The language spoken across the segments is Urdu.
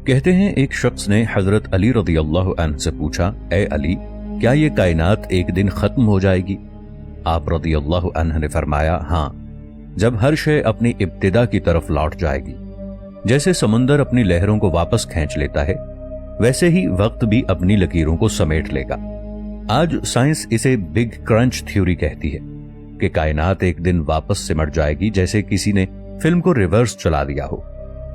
کہتے ہیں ایک شخص نے حضرت علی رضی اللہ عنہ سے پوچھا، اے علی، کیا یہ کائنات ایک دن ختم ہو جائے گی؟ آپ رضی اللہ عنہ نے فرمایا، ہاں، جب ہر شے اپنی ابتدا کی طرف لوٹ جائے گی۔ جیسے سمندر اپنی لہروں کو واپس کھینچ لیتا ہے، ویسے ہی وقت بھی اپنی لکیروں کو سمیٹ لے گا۔ آج سائنس اسے بگ کرنچ تھیوری کہتی ہے کہ کائنات ایک دن واپس سمٹ جائے گی، جیسے کسی نے فلم کو ریورس چلا دیا ہو۔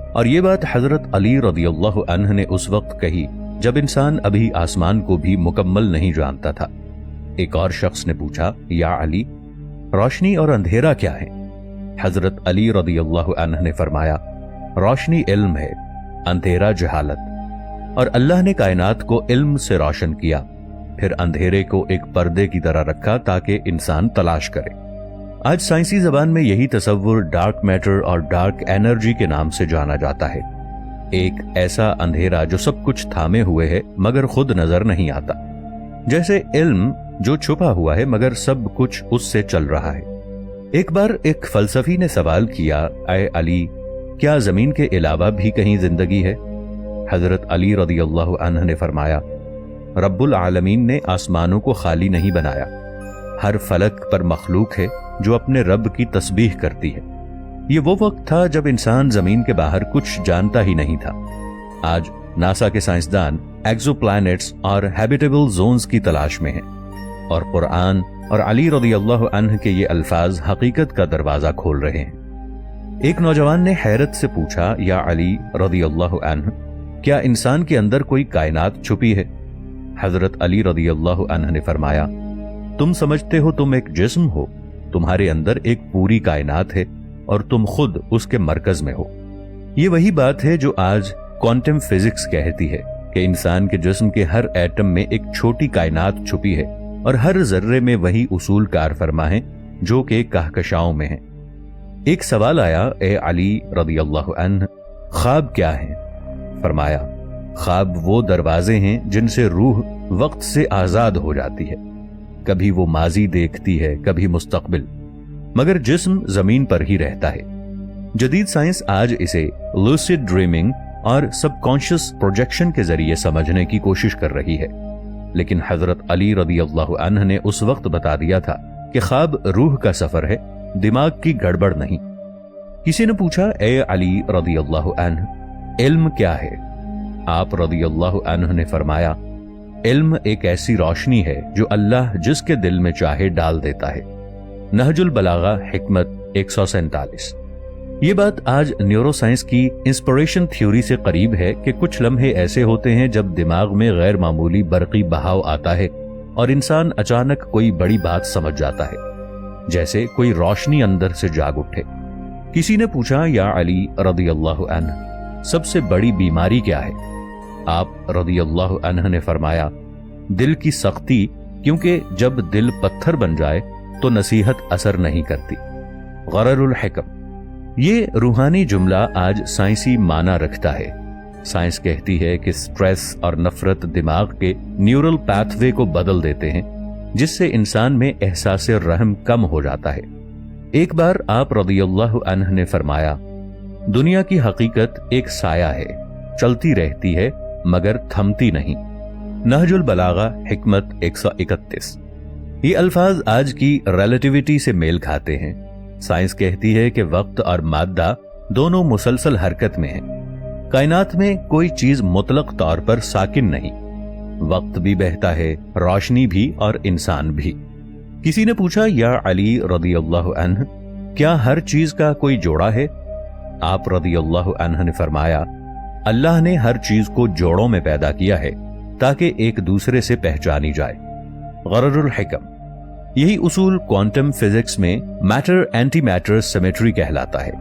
اور یہ بات حضرت علی رضی اللہ عنہ نے اس وقت کہی جب انسان ابھی آسمان کو بھی مکمل نہیں جانتا تھا۔ ایک اور شخص نے پوچھا، یا علی، روشنی اور اندھیرا کیا ہے؟ حضرت علی رضی اللہ عنہ نے فرمایا، روشنی علم ہے، اندھیرا جہالت، اور اللہ نے کائنات کو علم سے روشن کیا، پھر اندھیرے کو ایک پردے کی طرح رکھا تاکہ انسان تلاش کرے۔ آج سائنسی زبان میں یہی تصور ڈارک میٹر اور ڈارک انرجی کے نام سے جانا جاتا ہے، ایک ایسا اندھیرا جو سب کچھ تھامے ہوئے ہے مگر خود نظر نہیں آتا، جیسے علم جو چھپا ہوا ہے مگر سب کچھ اس سے چل رہا ہے۔ ایک بار ایک فلسفی نے سوال کیا، اے علی، کیا زمین کے علاوہ بھی کہیں زندگی ہے؟ حضرت علی رضی اللہ عنہ نے فرمایا، رب العالمین نے آسمانوں کو خالی نہیں بنایا، ہر فلک پر مخلوق ہے جو اپنے رب کی تسبیح کرتی ہے۔ یہ وہ وقت تھا جب انسان زمین کے باہر کچھ جانتا ہی نہیں تھا۔ آج ناسا کے سائنسدان ایکزو پلانٹس اور ہیبیٹیبل زونز کی تلاش میں ہیں، اور قرآن اور علی رضی اللہ عنہ کے یہ الفاظ حقیقت کا دروازہ کھول رہے ہیں۔ ایک نوجوان نے حیرت سے پوچھا، یا علی رضی اللہ عنہ، کیا انسان کے اندر کوئی کائنات چھپی ہے؟ حضرت علی رضی اللہ عنہ نے فرمایا، تم سمجھتے ہو تم ایک جسم ہو، تمہارے اندر ایک پوری کائنات ہے اور تم خود اس کے مرکز میں ہو۔ یہ وہی بات ہے جو آج کوانٹم فزکس کہتی ہے کہ انسان کے جسم کے ہر ایٹم میں ایک چھوٹی کائنات چھپی ہے اور ہر ذرے میں وہی اصول کار فرما ہیں جو کہ کہکشاؤں میں ہیں۔ ایک سوال آیا، اے علی رضی اللہ عنہ، خواب کیا ہے؟ فرمایا، خواب وہ دروازے ہیں جن سے روح وقت سے آزاد ہو جاتی ہے، کبھی وہ ماضی دیکھتی ہے، کبھی مستقبل، مگر جسم زمین پر ہی رہتا ہے۔ جدید سائنس آج اسے لوسیڈ ڈریمنگ اور سب کانشیس پروجیکشن کے ذریعے سمجھنے کی کوشش کر رہی ہے، لیکن حضرت علی رضی اللہ عنہ نے اس وقت بتا دیا تھا کہ خواب روح کا سفر ہے، دماغ کی گڑبڑ نہیں۔ کسی نے پوچھا، اے علی رضی اللہ عنہ، علم کیا ہے؟ آپ رضی اللہ عنہ نے فرمایا، علم ایک ایسی روشنی ہے جو اللہ جس کے دل میں چاہے ڈال دیتا ہے۔ نہج البلاغہ حکمت 147۔ یہ بات آج نیورو سائنس کی انسپریشن تھیوری سے قریب ہے کہ کچھ لمحے ایسے ہوتے ہیں جب دماغ میں غیر معمولی برقی بہاؤ آتا ہے اور انسان اچانک کوئی بڑی بات سمجھ جاتا ہے، جیسے کوئی روشنی اندر سے جاگ اٹھے۔ کسی نے پوچھا، یا علی رضی اللہ عنہ، سب سے بڑی بیماری کیا ہے؟ آپ رضی اللہ عنہ نے فرمایا، دل کی سختی، کیونکہ جب دل پتھر بن جائے تو نصیحت اثر نہیں کرتی۔ غرر الحکم، یہ روحانی جملہ آج سائنسی معنی رکھتا ہے۔ سائنس کہتی ہے کہ سٹریس اور نفرت دماغ کے نیورل پاتھ وے کو بدل دیتے ہیں، جس سے انسان میں احساس رحم کم ہو جاتا ہے۔ ایک بار آپ رضی اللہ عنہ نے فرمایا، دنیا کی حقیقت ایک سایہ ہے، چلتی رہتی ہے مگر تھمتی نہیں۔ نہج البلاغہ حکمت 131۔ یہ الفاظ آج کی ریلیٹیوٹی سے میل کھاتے ہیں۔ سائنس کہتی ہے کہ وقت اور مادہ دونوں مسلسل حرکت میں ہیں، کائنات میں کوئی چیز مطلق طور پر ساکن نہیں، وقت بھی بہتا ہے، روشنی بھی اور انسان بھی۔ کسی نے پوچھا، یا علی رضی اللہ عنہ، کیا ہر چیز کا کوئی جوڑا ہے؟ آپ رضی اللہ عنہ نے فرمایا، اللہ نے ہر چیز کو جوڑوں میں پیدا کیا ہے تاکہ ایک دوسرے سے پہچانی جائے۔ غرر الحکم، یہی اصول کوانٹم فزکس میں میٹر اینٹی میٹر سیمیٹری کہلاتا ہے،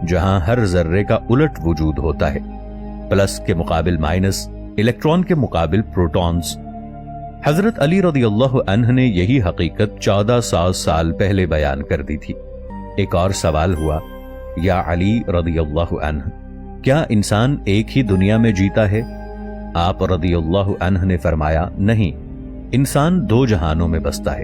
جہاں ہر ذرے کا الٹ وجود ہوتا ہے، پلس کے مقابل مائنس، الیکٹران کے مقابل پروٹونز۔ حضرت علی رضی اللہ عنہ نے یہی حقیقت 1400 سال پہلے بیان کر دی تھی۔ ایک اور سوال ہوا، یا علی رضی اللہ عنہ، کیا انسان ایک ہی دنیا میں جیتا ہے؟ آپ رضی اللہ عنہ نے فرمایا، نہیں، انسان دو جہانوں میں بستا ہے،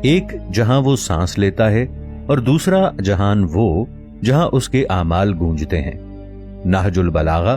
ایک جہاں وہ سانس لیتا ہے اور دوسرا جہان وہ جہاں اس کے اعمال گونجتے ہیں۔ نہج البلاغہ